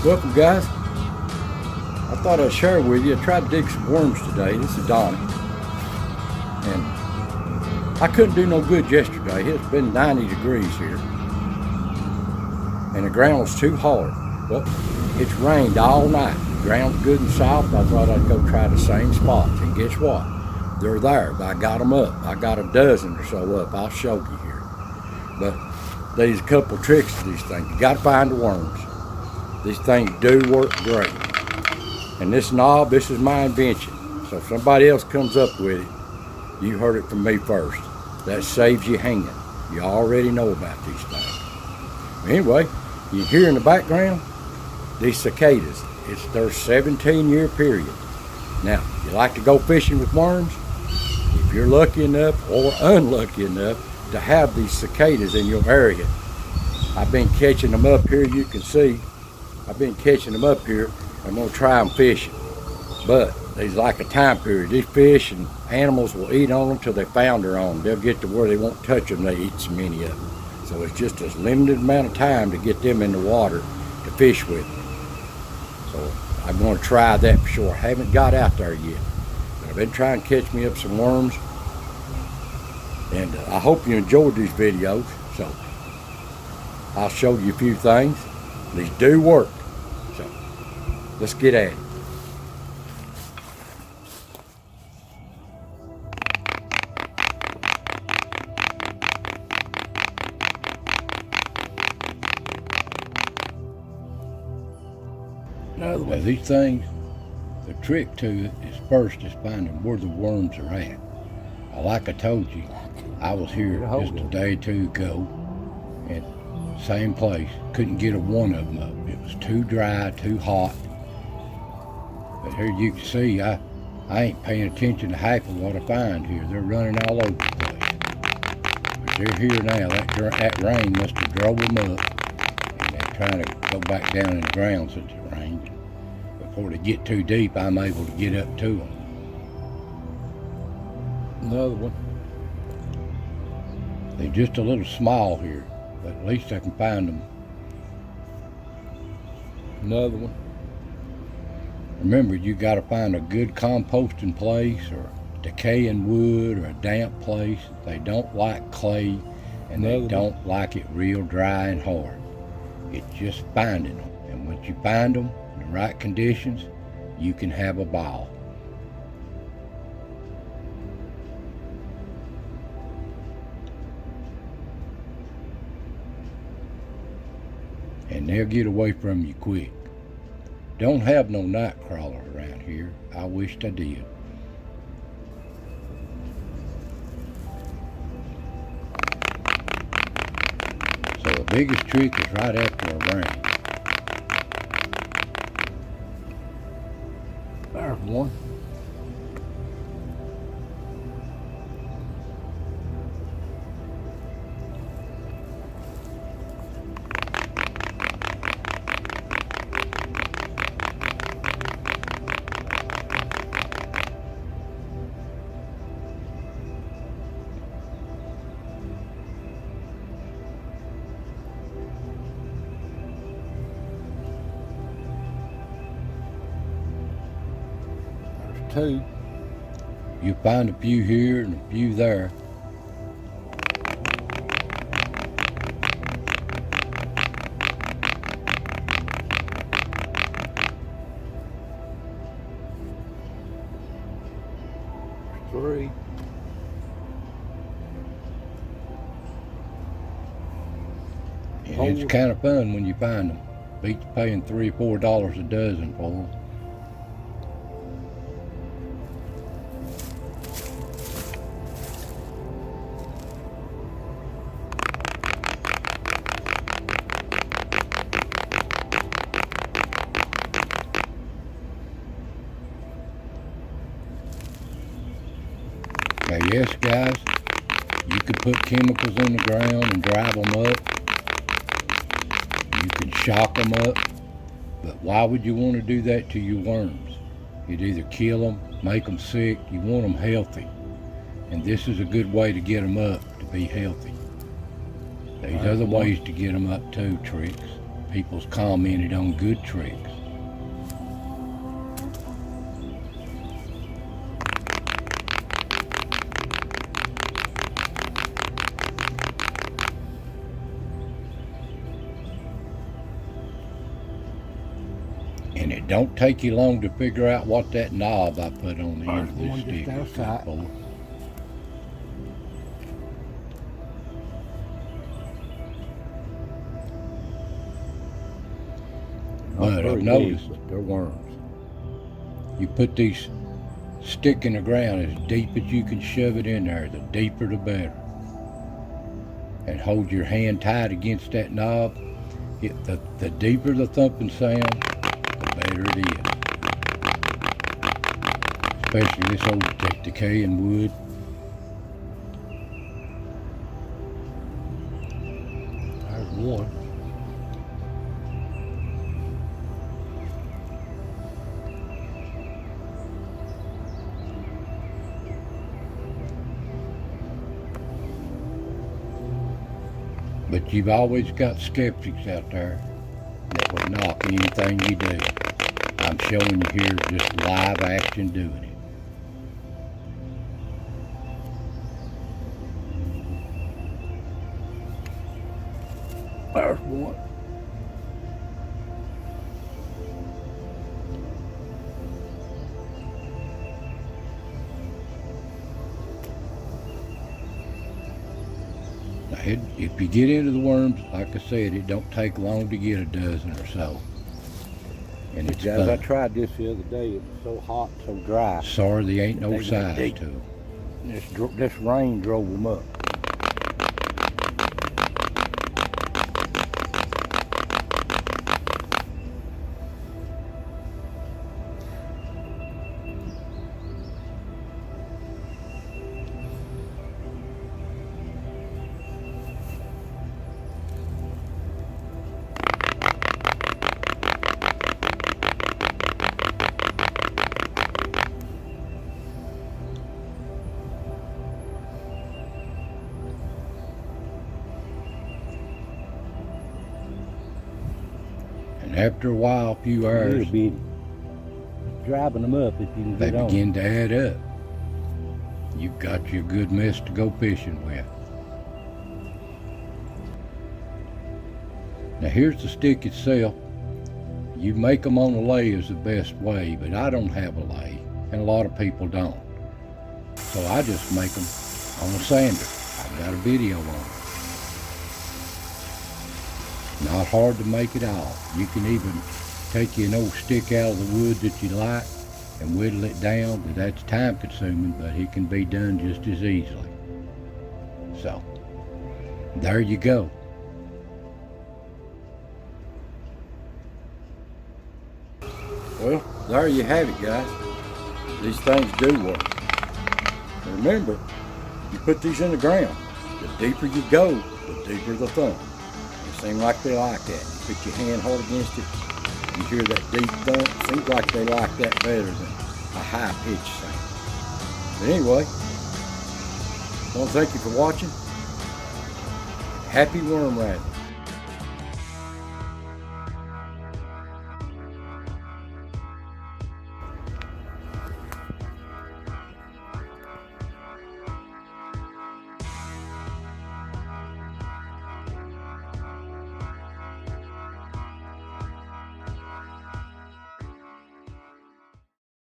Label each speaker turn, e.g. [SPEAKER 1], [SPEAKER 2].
[SPEAKER 1] Welcome, guys. I thought I'd share with you. I tried to dig some worms today. This is Donnie. And I couldn't do no good yesterday. It's been 90 degrees here. And the ground was too hard. Well, it's rained all night. The ground's good and soft. I thought I'd go try the same spots. And guess what? They're there. I got them up. I got a dozen or so up. I'll show you here. But there's a couple tricks to these things. You got to find the worms. These things do work great. And this knob, this is my invention. So if somebody else comes up with it, you heard it from me first. That saves you hanging. You already know about these things. Anyway, you hear in the background, these cicadas. It's their 17-year period. Now, you like to go fishing with worms? If you're lucky enough or unlucky enough to have these cicadas in your area, I've been catching them up here, you can see. I've been catching them up here. I'm gonna try them fishing. But there's like a time period. These fish and animals will eat on them till they founder on them. They'll get to where they won't touch them, they eat so many of them. So it's just a limited amount of time to get them in the water to fish with. So I'm gonna try that for sure. I haven't got out there yet, but I've been trying to catch me up some worms. And I hope you enjoyed these videos. So I'll show you a few things. These do work. So let's get at it. Now these things, the trick to it is first is finding where the worms are at. Like I told you, I was here just a day or two ago, and same place, couldn't get one of them up. It was too dry, too hot. But here you can see, I ain't paying attention to half of what I find here. They're running all over the place. But they're here now. That rain must have drove them up, and they're trying to go back down in the ground since it rained. Before they get too deep, I'm able to get up to them. Another one. They're just a little small here, but at least I can find them. Another one. Remember, you got to find a good composting place or decaying wood or a damp place. They don't like clay, and they don't like it real dry and hard. It's just finding them. And once you find them in the right conditions, you can have a ball. And they'll get away from you quick. Don't have no night crawler around here. I wished I did. So the biggest trick is right after a rain. There's one. Two. You find a few here and a few there. Three. And it's kind of fun when you find them. Beats paying $3 or $4 a dozen for them. Now yes guys, you could put chemicals in the ground and drive them up. You can shock them up, but why would you want to do that to your worms? You'd either kill them, make them sick, you want them healthy. And this is a good way to get them up to be healthy. There's other ways to get them up too, tricks. people's commented on good tricks. And it don't take you long to figure out what that knob I put on the end of this stick is good for. But I've noticed they're worms. You put these stick in the ground as deep as you can shove it in there, the deeper the better. And hold your hand tight against that knob. The deeper the thumping sound, the better it is. Especially this old decaying wood. There's one. But you've always got skeptics out there that would knock anything you do. I'm showing you here just live action doing it. There's one. If you get into the worms, like I said, it don't take long to get a dozen or so. And it's
[SPEAKER 2] guys, I tried this the other day. It was so hot, so dry.
[SPEAKER 1] Sorry, there ain't no size to them.
[SPEAKER 2] This rain drove them up.
[SPEAKER 1] And after a while, a few hours,
[SPEAKER 2] You'll be driving them up if you can
[SPEAKER 1] they
[SPEAKER 2] get on.
[SPEAKER 1] begin to add up. You've got you a good mess to go fishing with. Now here's the stick itself. You make them on a lay is the best way, but I don't have a lay, and a lot of people don't. So I just make them on a sander. I've got a video on it. Not hard to make at all. You can even take you an old stick out of the wood that you like and whittle it down, but that's time consuming, but it can be done just as easily. So, there you go.
[SPEAKER 2] Well, there you have it, guys. These things do work. Remember, you put these in the ground. The deeper you go, the deeper the thump. They seem like they like that. You put your hand hard against it, you hear that deep thump. Seems like they like that better than a high-pitched sound. But anyway, I want to thank you for watching. Happy worm rattling.